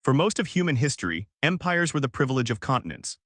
For most of human history, empires were the privilege of continents.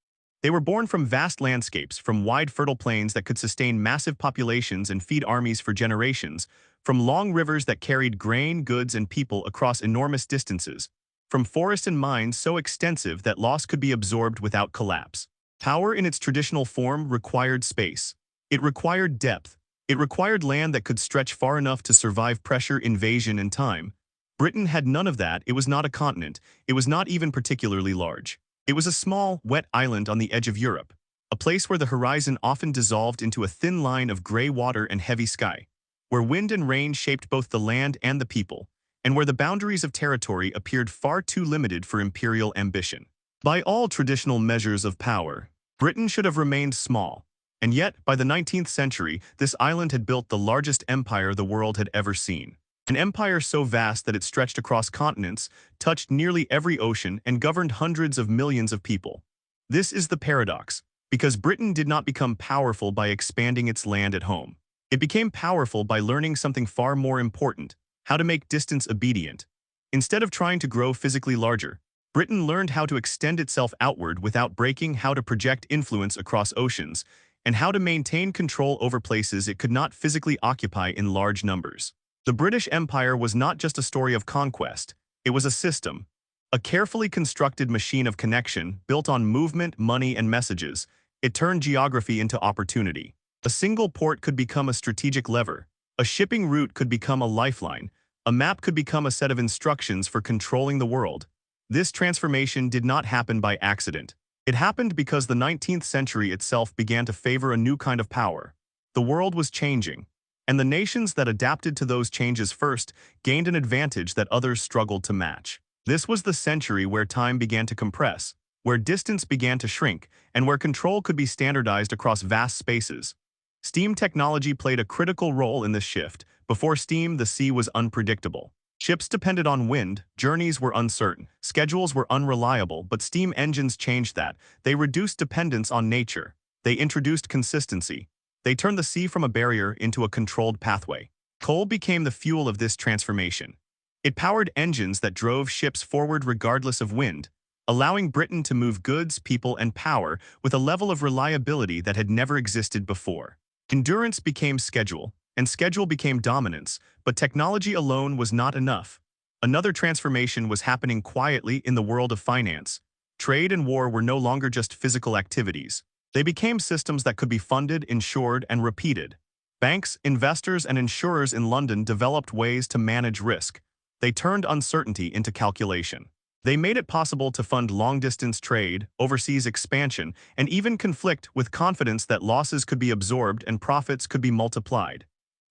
They were born from vast landscapes, from wide fertile plains that could sustain massive populations and feed armies for generations, from long rivers that carried grain, goods, and people across enormous distances, from forests and mines so extensive that loss could be absorbed without collapse. Power in its traditional form required space. It required depth. It required land that could stretch far enough to survive pressure, invasion, and time. Britain had none of that. It was not a continent. It was not even particularly large. It was a small, wet island on the edge of Europe, a place where the horizon often dissolved into a thin line of gray water and heavy sky, where wind and rain shaped both the land and the people, and where the boundaries of territory appeared far too limited for imperial ambition. By all traditional measures of power, Britain should have remained small, and yet, by the 19th century, this island had built the largest empire the world had ever seen. An empire so vast that it stretched across continents, touched nearly every ocean, and governed hundreds of millions of people. This is the paradox, because Britain did not become powerful by expanding its land at home. It became powerful by learning something far more important: how to make distance obedient. Instead of trying to grow physically larger, Britain learned how to extend itself outward without breaking, how to project influence across oceans, and how to maintain control over places it could not physically occupy in large numbers. The British Empire was not just a story of conquest, it was a system, a carefully constructed machine of connection built on movement, money, and messages. It turned geography into opportunity. A single port could become a strategic lever, a shipping route could become a lifeline, a map could become a set of instructions for controlling the world. This transformation did not happen by accident. It happened because the 19th century itself began to favor a new kind of power. The world was changing, and the nations that adapted to those changes first gained an advantage that others struggled to match. This was the century where time began to compress, where distance began to shrink, and where control could be standardized across vast spaces. Steam technology played a critical role in this shift. Before steam, the sea was unpredictable. Ships depended on wind, journeys were uncertain, schedules were unreliable, but steam engines changed that. They reduced dependence on nature. They introduced consistency. They turned the sea from a barrier into a controlled pathway. Coal became the fuel of this transformation. It powered engines that drove ships forward regardless of wind, allowing Britain to move goods, people, and power with a level of reliability that had never existed before. Endurance became schedule, and schedule became dominance, but technology alone was not enough. Another transformation was happening quietly in the world of finance. Trade and war were no longer just physical activities. They became systems that could be funded, insured, and repeated. Banks, investors, and insurers in London developed ways to manage risk. They turned uncertainty into calculation. They made it possible to fund long-distance trade, overseas expansion, and even conflict with confidence that losses could be absorbed and profits could be multiplied.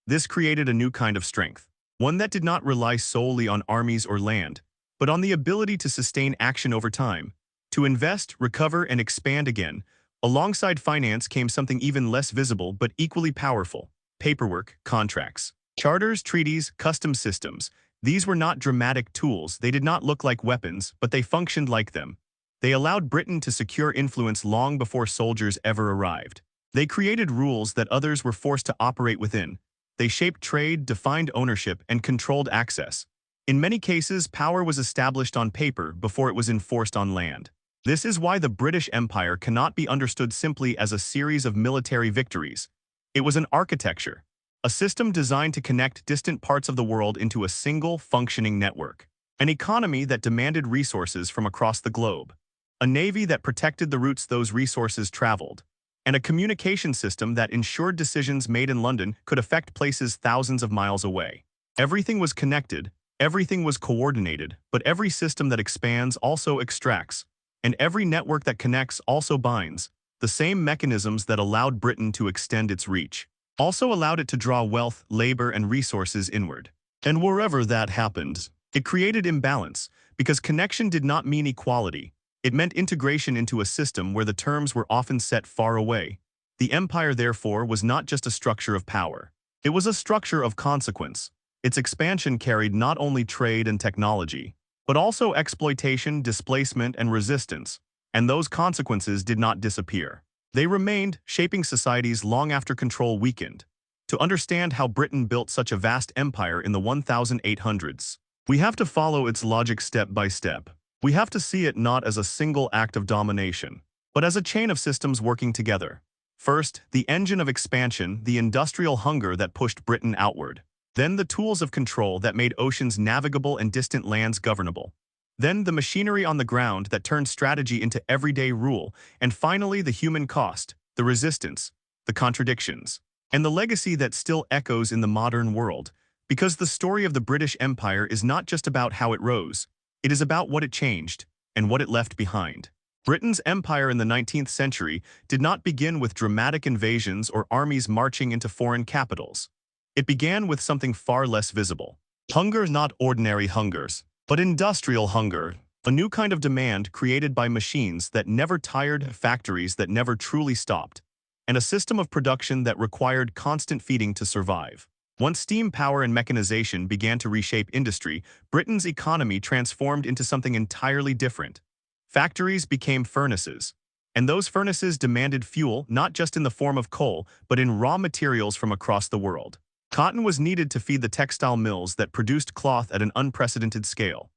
This created a new kind of strength, one that did not rely solely on armies or land, but on the ability to sustain action over time, to invest, recover, and expand again. Alongside finance came something even less visible but equally powerful: paperwork, contracts. Charters, treaties, custom systems. These were not dramatic tools. They did not look like weapons, but they functioned like them. They allowed Britain to secure influence long before soldiers ever arrived. They created rules that others were forced to operate within. They shaped trade, defined ownership, and controlled access. In many cases, power was established on paper before it was enforced on land. This is why the British Empire cannot be understood simply as a series of military victories. It was an architecture, a system designed to connect distant parts of the world into a single, functioning network. An economy that demanded resources from across the globe. A navy that protected the routes those resources traveled. And a communication system that ensured decisions made in London could affect places thousands of miles away. Everything was connected, everything was coordinated, but every system that expands also extracts. And every network that connects also binds. The same mechanisms that allowed Britain to extend its reach also allowed it to draw wealth, labor, and resources inward. And wherever that happened, it created imbalance, because connection did not mean equality. It meant integration into a system where the terms were often set far away. The empire, therefore, was not just a structure of power. It was a structure of consequence. Its expansion carried not only trade and technology, but also exploitation, displacement, and resistance, and those consequences did not disappear. They remained, shaping societies long after control weakened. To understand how Britain built such a vast empire in the 1800s, we have to follow its logic step by step. We have to see it not as a single act of domination, but as a chain of systems working together. First, the engine of expansion, the industrial hunger that pushed Britain outward. Then the tools of control that made oceans navigable and distant lands governable. Then the machinery on the ground that turned strategy into everyday rule. And finally, the human cost, the resistance, the contradictions, and the legacy that still echoes in the modern world. Because the story of the British Empire is not just about how it rose, it is about what it changed and what it left behind. Britain's empire in the 19th century did not begin with dramatic invasions or armies marching into foreign capitals. It began with something far less visible. Hunger, not ordinary hungers, but industrial hunger, a new kind of demand created by machines that never tired, factories that never truly stopped, and a system of production that required constant feeding to survive. Once steam power and mechanization began to reshape industry, Britain's economy transformed into something entirely different. Factories became furnaces, and those furnaces demanded fuel not just in the form of coal, but in raw materials from across the world. Cotton was needed to feed the textile mills that produced cloth at an unprecedented scale.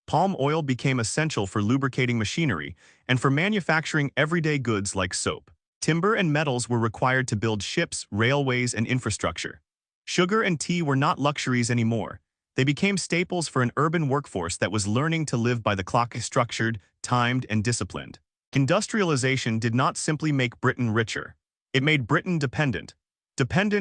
Palm oil became essential for lubricating machinery and for manufacturing everyday goods like soap. Timber and metals were required to build ships, railways, and infrastructure. Sugar and tea were not luxuries anymore. They became staples for an urban workforce that was learning to live by the clock, structured, timed, and disciplined. Industrialization did not simply make Britain richer. It made Britain dependent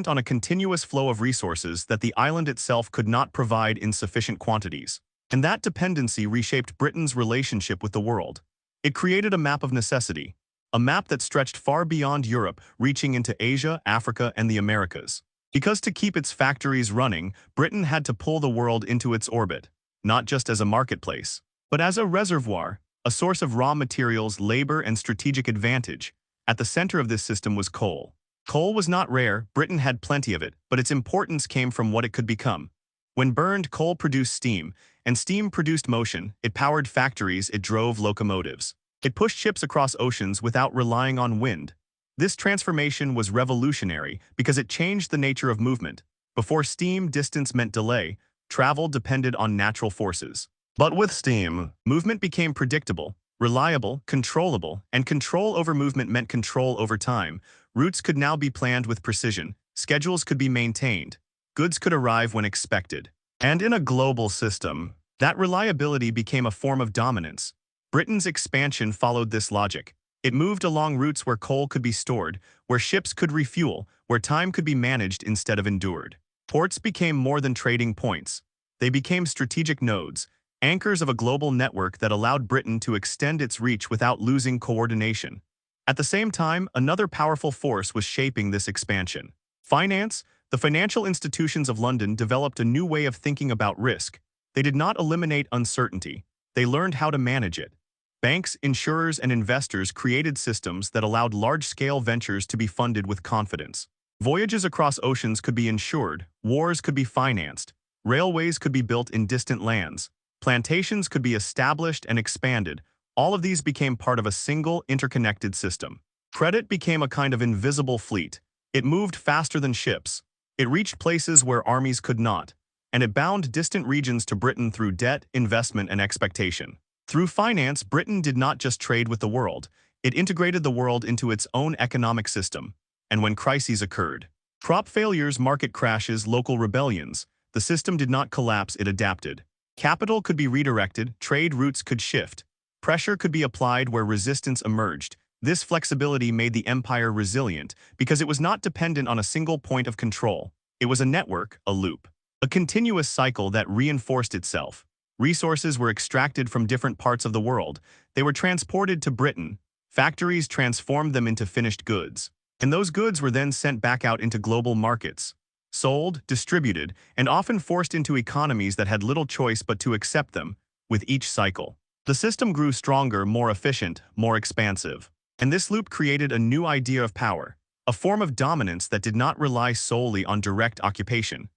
on a continuous flow of resources that the island itself could not provide in sufficient quantities. And that dependency reshaped Britain's relationship with the world. It created a map of necessity, a map that stretched far beyond Europe, reaching into Asia, Africa, and the Americas. Because to keep its factories running, Britain had to pull the world into its orbit, not just as a marketplace, but as a reservoir, a source of raw materials, labor, and strategic advantage. At the center of this system was coal. Coal was not rare, Britain had plenty of it, but its importance came from what it could become. When burned, coal produced steam, and steam produced motion. It powered factories, it drove locomotives. It pushed ships across oceans without relying on wind. This transformation was revolutionary because it changed the nature of movement. Before steam, distance meant delay. Travel depended on natural forces. But with steam, movement became predictable, reliable, controllable, and control over movement meant control over time. Routes could now be planned with precision, schedules could be maintained, goods could arrive when expected. And in a global system, that reliability became a form of dominance. Britain's expansion followed this logic. It moved along routes where coal could be stored, where ships could refuel, where time could be managed instead of endured. Ports became more than trading points. They became strategic nodes, anchors of a global network that allowed Britain to extend its reach without losing coordination. At the same time, another powerful force was shaping this expansion. Finance. The financial institutions of London developed a new way of thinking about risk. They did not eliminate uncertainty. They learned how to manage it. Banks, insurers, and investors created systems that allowed large-scale ventures to be funded with confidence. Voyages across oceans could be insured, wars could be financed, railways could be built in distant lands, plantations could be established and expanded. All of these became part of a single, interconnected system. Credit became a kind of invisible fleet. It moved faster than ships. It reached places where armies could not, and it bound distant regions to Britain through debt, investment, and expectation. Through finance, Britain did not just trade with the world, it integrated the world into its own economic system. And when crises occurred, crop failures, market crashes, local rebellions, the system did not collapse, it adapted. Capital could be redirected, trade routes could shift, pressure could be applied where resistance emerged. This flexibility made the empire resilient because it was not dependent on a single point of control. It was a network, a loop, a continuous cycle that reinforced itself. Resources were extracted from different parts of the world. They were transported to Britain. Factories transformed them into finished goods. And those goods were then sent back out into global markets, sold, distributed, and often forced into economies that had little choice but to accept them. With each cycle, the system grew stronger, more efficient, more expansive. And this loop created a new idea of power, a form of dominance that did not rely solely on direct occupation.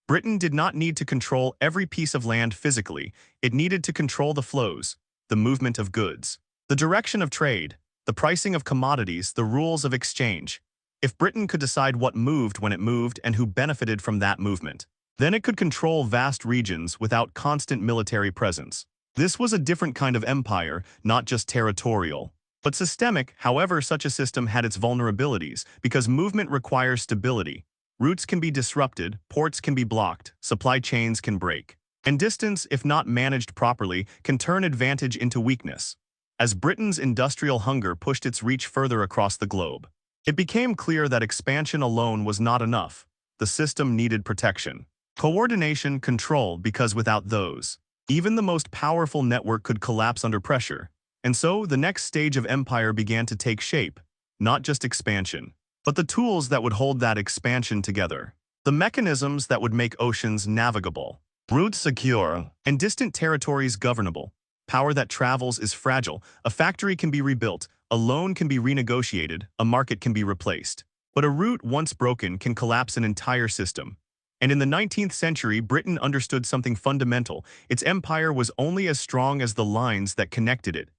Britain did not need to control every piece of land physically, it needed to control the flows, the movement of goods, the direction of trade, the pricing of commodities, the rules of exchange. If Britain could decide what moved when it moved and who benefited from that movement, then it could control vast regions without constant military presence. This was a different kind of empire, not just territorial, but systemic. However, such a system had its vulnerabilities because movement requires stability. Routes can be disrupted, ports can be blocked, supply chains can break. And distance, if not managed properly, can turn advantage into weakness. As Britain's industrial hunger pushed its reach further across the globe, it became clear that expansion alone was not enough. The system needed protection, coordination, control, because without those, even the most powerful network could collapse under pressure. And so, the next stage of empire began to take shape, not just expansion, but the tools that would hold that expansion together. The mechanisms that would make oceans navigable, routes secure, and distant territories governable. Power that travels is fragile. A factory can be rebuilt, a loan can be renegotiated, a market can be replaced. But a route once broken can collapse an entire system. And in the 19th century, Britain understood something fundamental. Its empire was only as strong as the lines that connected it.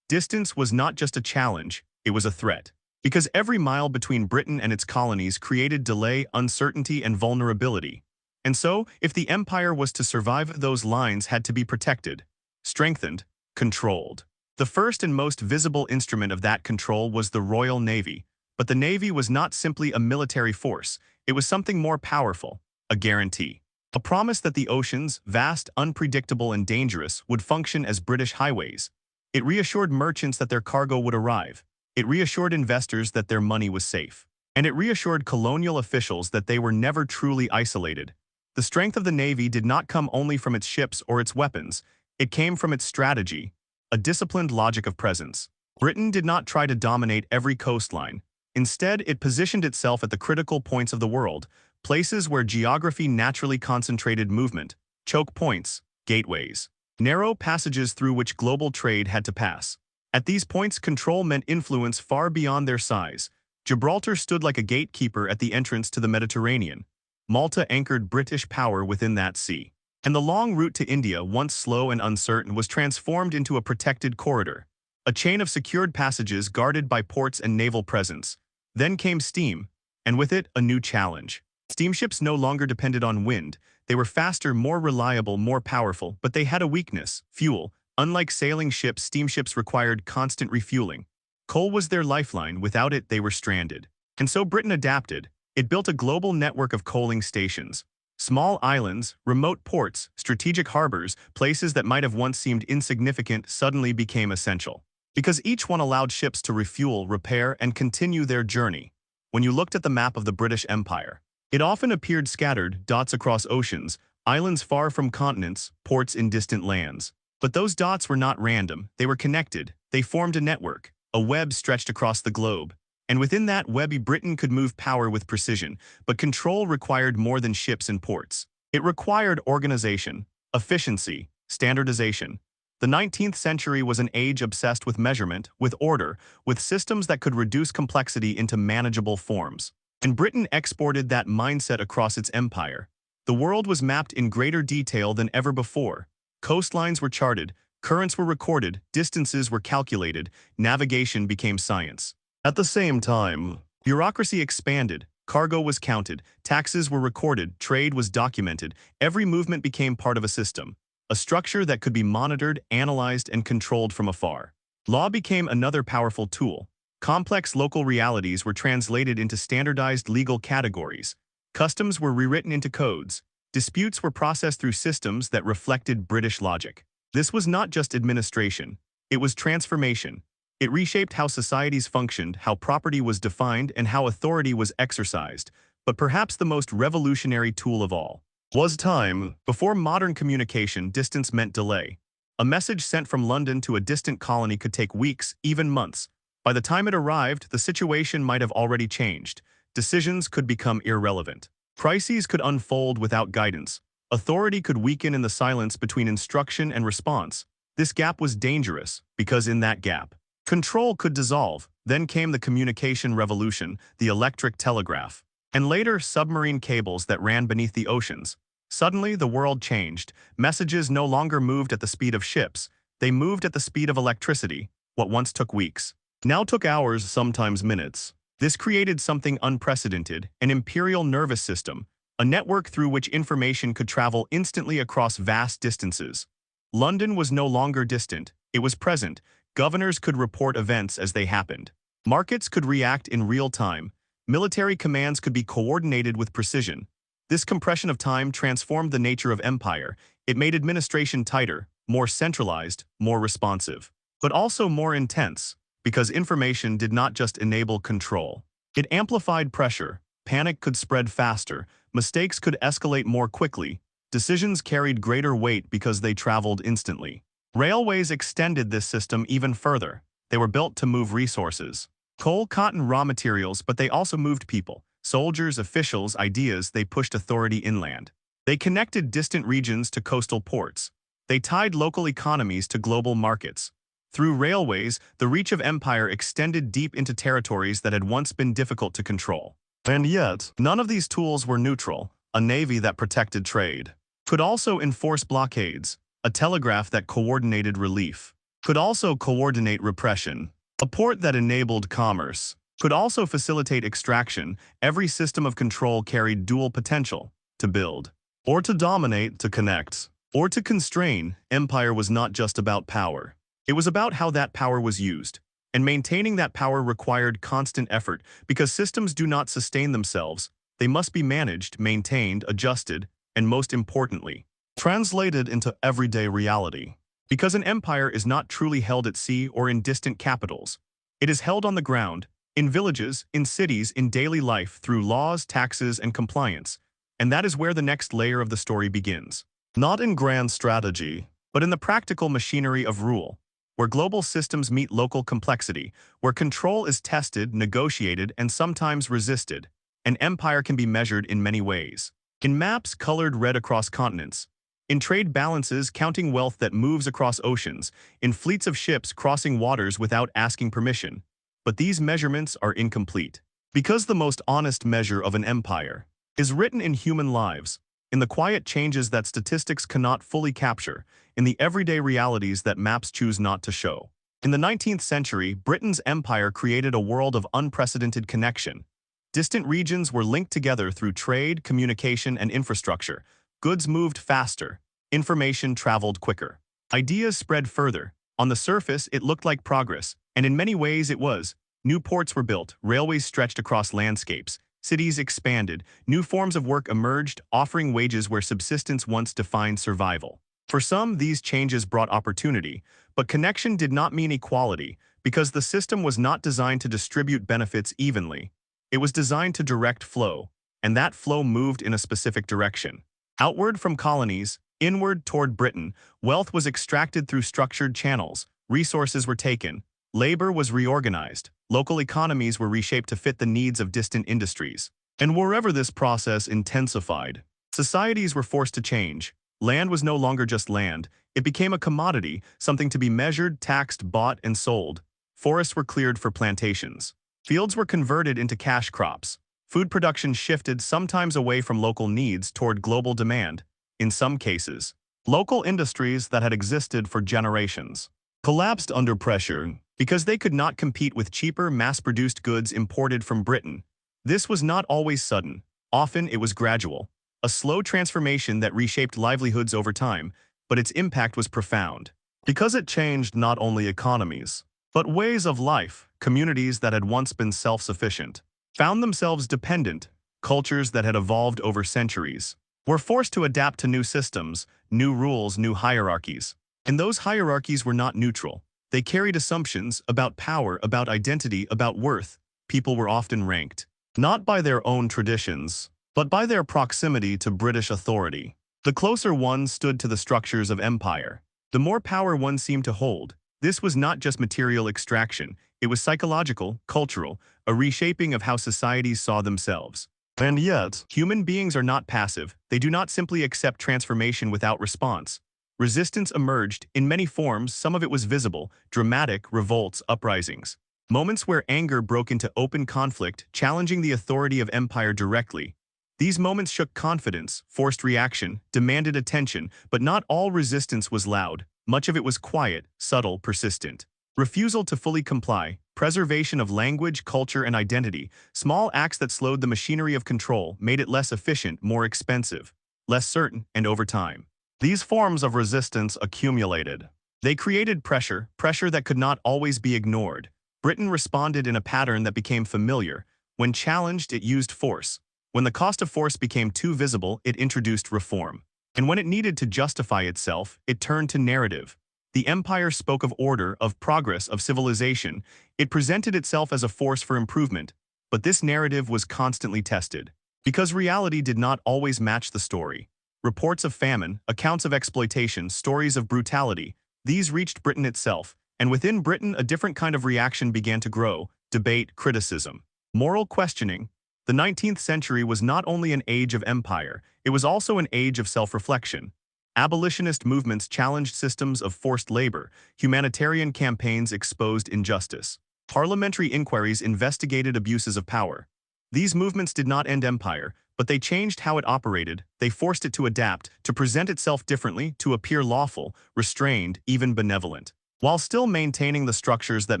Distance was not just a challenge, it was a threat. Because every mile between Britain and its colonies created delay, uncertainty, and vulnerability. And so, if the empire was to survive, those lines had to be protected, strengthened, controlled. The first and most visible instrument of that control was the Royal Navy. But the Navy was not simply a military force, it was something more powerful, a guarantee. A promise that the oceans, vast, unpredictable, and dangerous, would function as British highways. It reassured merchants that their cargo would arrive. It reassured investors that their money was safe. And it reassured colonial officials that they were never truly isolated. The strength of the Navy did not come only from its ships or its weapons. It came from its strategy, a disciplined logic of presence. Britain did not try to dominate every coastline. Instead, it positioned itself at the critical points of the world, places where geography naturally concentrated movement, choke points, gateways, narrow passages through which global trade had to pass. At these points, control meant influence far beyond their size. Gibraltar stood like a gatekeeper at the entrance to the Mediterranean. Malta anchored British power within that sea. And the long route to India, once slow and uncertain, was transformed into a protected corridor, a chain of secured passages guarded by ports and naval presence. Then came steam, and with it, a new challenge. Steamships no longer depended on wind. They were faster, more reliable, more powerful, but they had a weakness: fuel. Unlike sailing ships, steamships required constant refueling. Coal was their lifeline. Without it, they were stranded. And so Britain adapted. It built a global network of coaling stations. Small islands, remote ports, strategic harbors, places that might have once seemed insignificant suddenly became essential. Because each one allowed ships to refuel, repair, and continue their journey. When you looked at the map of the British Empire, it often appeared scattered, dots across oceans, islands far from continents, ports in distant lands. But those dots were not random. They were connected. They formed a network, a web stretched across the globe. And within that web, Britain could move power with precision, but control required more than ships and ports. It required organization, efficiency, standardization. The 19th century was an age obsessed with measurement, with order, with systems that could reduce complexity into manageable forms. And Britain exported that mindset across its empire. The world was mapped in greater detail than ever before. Coastlines were charted, currents were recorded, distances were calculated, navigation became science. At the same time, bureaucracy expanded, cargo was counted, taxes were recorded, trade was documented, every movement became part of a system, a structure that could be monitored, analyzed, and controlled from afar. Law became another powerful tool. Complex local realities were translated into standardized legal categories. Customs were rewritten into codes. Disputes were processed through systems that reflected British logic. This was not just administration. It was transformation. It reshaped how societies functioned, how property was defined, and how authority was exercised. But perhaps the most revolutionary tool of all was time. Before modern communication, distance meant delay. A message sent from London to a distant colony could take weeks, even months. By the time it arrived, the situation might have already changed. Decisions could become irrelevant. Crises could unfold without guidance. Authority could weaken in the silence between instruction and response. This gap was dangerous, because in that gap, control could dissolve. Then came the communication revolution, the electric telegraph, and later submarine cables that ran beneath the oceans. Suddenly, the world changed. Messages no longer moved at the speed of ships. They moved at the speed of electricity. What once took weeks now took hours, sometimes minutes. This created something unprecedented: an imperial nervous system, a network through which information could travel instantly across vast distances. London was no longer distant, it was present. Governors could report events as they happened. Markets could react in real time. Military commands could be coordinated with precision. This compression of time transformed the nature of empire. It made administration tighter, more centralized, more responsive, but also more intense, because information did not just enable control. It amplified pressure. Panic could spread faster. Mistakes could escalate more quickly. Decisions carried greater weight because they traveled instantly. Railways extended this system even further. They were built to move resources. Coal, cotton, raw materials, but they also moved people. Soldiers, officials, ideas, they pushed authority inland. They connected distant regions to coastal ports. They tied local economies to global markets. Through railways, the reach of empire extended deep into territories that had once been difficult to control. And yet, none of these tools were neutral. A navy that protected trade could also enforce blockades. A telegraph that coordinated relief could also coordinate repression. A port that enabled commerce could also facilitate extraction. Every system of control carried dual potential: to build, or to dominate, to connect, or to constrain. Empire was not just about power. It was about how that power was used. And maintaining that power required constant effort, because systems do not sustain themselves. They must be managed, maintained, adjusted, and most importantly, translated into everyday reality. Because an empire is not truly held at sea or in distant capitals. It is held on the ground, in villages, in cities, in daily life, through laws, taxes, and compliance. And that is where the next layer of the story begins. Not in grand strategy, but in the practical machinery of rule, where global systems meet local complexity, where control is tested, negotiated, and sometimes resisted. An empire can be measured in many ways. In maps colored red across continents, in trade balances counting wealth that moves across oceans, in fleets of ships crossing waters without asking permission. But these measurements are incomplete, because the most honest measure of an empire is written in human lives, in the quiet changes that statistics cannot fully capture, in the everyday realities that maps choose not to show. In the 19th century, Britain's empire created a world of unprecedented connection. Distant regions were linked together through trade, communication, and infrastructure. Goods moved faster. Information traveled quicker. Ideas spread further. On the surface, it looked like progress, and in many ways it was. New ports were built, railways stretched across landscapes, cities expanded, new forms of work emerged, offering wages where subsistence once defined survival. For some, these changes brought opportunity, but connection did not mean equality, because the system was not designed to distribute benefits evenly. It was designed to direct flow, and that flow moved in a specific direction. Outward from colonies, inward toward Britain, wealth was extracted through structured channels, resources were taken, labor was reorganized, local economies were reshaped to fit the needs of distant industries. And wherever this process intensified, societies were forced to change. Land was no longer just land, it became a commodity, something to be measured, taxed, bought, and sold. Forests were cleared for plantations. Fields were converted into cash crops. Food production shifted sometimes away from local needs toward global demand. In some cases, local industries that had existed for generations collapsed under pressure because they could not compete with cheaper, mass-produced goods imported from Britain. This was not always sudden. Often it was gradual, a slow transformation that reshaped livelihoods over time, but its impact was profound. Because it changed not only economies, but ways of life. Communities that had once been self-sufficient found themselves dependent. Cultures that had evolved over centuries were forced to adapt to new systems, new rules, new hierarchies. And those hierarchies were not neutral. They carried assumptions about power, about identity, about worth. People were often ranked, not by their own traditions, but by their proximity to British authority. The closer one stood to the structures of empire, the more power one seemed to hold. This was not just material extraction, it was psychological, cultural, a reshaping of how societies saw themselves. And yet, human beings are not passive. They do not simply accept transformation without response. Resistance emerged in many forms. Some of it was visible, dramatic, revolts, uprisings. Moments where anger broke into open conflict, challenging the authority of empire directly. These moments shook confidence, forced reaction, demanded attention, but not all resistance was loud. Much of it was quiet, subtle, persistent. Refusal to fully comply, preservation of language, culture, and identity, small acts that slowed the machinery of control, made it less efficient, more expensive, less certain, and over time. These forms of resistance accumulated. They created pressure that could not always be ignored. Britain responded in a pattern that became familiar. When challenged, it used force. When the cost of force became too visible, it introduced reform. And when it needed to justify itself, it turned to narrative. The empire spoke of order, of progress, of civilization. It presented itself as a force for improvement. But this narrative was constantly tested. Because reality did not always match the story. Reports of famine, accounts of exploitation, stories of brutality, these reached Britain itself, and within Britain a different kind of reaction began to grow: debate, criticism, moral questioning. The 19th century was not only an age of empire, it was also an age of self-reflection. Abolitionist movements challenged systems of forced labor, humanitarian campaigns exposed injustice. Parliamentary inquiries investigated abuses of power. These movements did not end empire, but they changed how it operated. They forced it to adapt, to present itself differently, to appear lawful, restrained, even benevolent. While still maintaining the structures that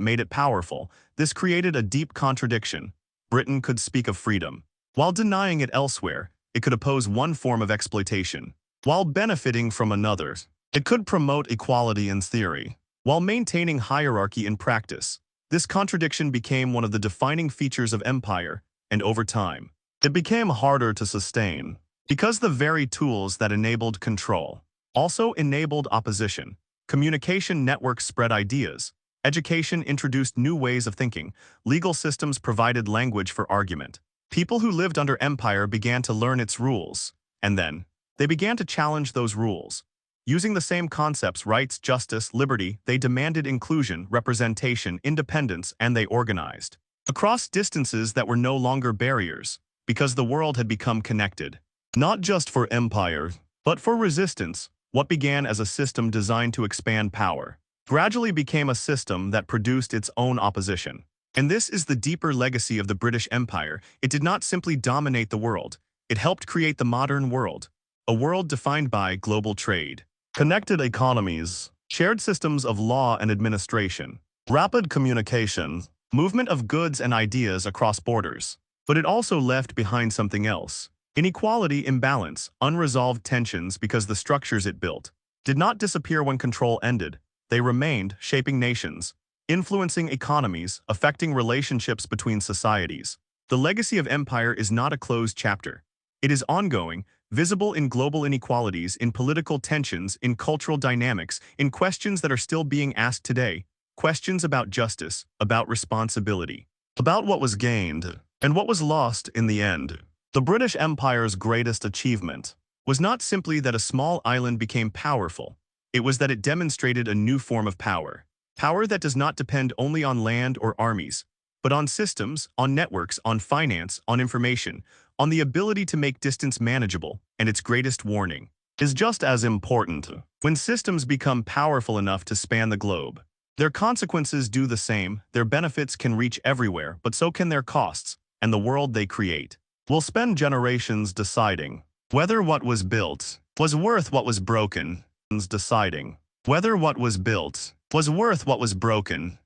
made it powerful, this created a deep contradiction. Britain could speak of freedom. While denying it elsewhere, it could oppose one form of exploitation. While benefiting from another, it could promote equality in theory, while maintaining hierarchy in practice. This contradiction became one of the defining features of empire, and over time, it became harder to sustain, because the very tools that enabled control also enabled opposition. Communication networks spread ideas. Education introduced new ways of thinking. Legal systems provided language for argument. People who lived under empire began to learn its rules, and then they began to challenge those rules. Using the same concepts, rights, justice, liberty, they demanded inclusion, representation, independence, and they organized across distances that were no longer barriers, because the world had become connected. Not just for empire, but for resistance. What began as a system designed to expand power gradually became a system that produced its own opposition. And this is the deeper legacy of the British Empire. It did not simply dominate the world. It helped create the modern world, a world defined by global trade, connected economies, shared systems of law and administration, rapid communication, movement of goods and ideas across borders. But it also left behind something else: inequality, imbalance, unresolved tensions, because the structures it built did not disappear when control ended. They remained, shaping nations, influencing economies, affecting relationships between societies. The legacy of empire is not a closed chapter. It is ongoing, visible in global inequalities, in political tensions, in cultural dynamics, in questions that are still being asked today. Questions about justice, about responsibility, about what was gained and what was lost in the end. The British Empire's greatest achievement was not simply that a small island became powerful. It was that it demonstrated a new form of power. Power that does not depend only on land or armies, but on systems, on networks, on finance, on information, on the ability to make distance manageable. And its greatest warning is just as important. When systems become powerful enough to span the globe, their consequences do the same. Their benefits can reach everywhere, but so can their costs, and the world they create will spend generations deciding whether what was built was worth what was broken. Deciding whether what was built was worth what was broken.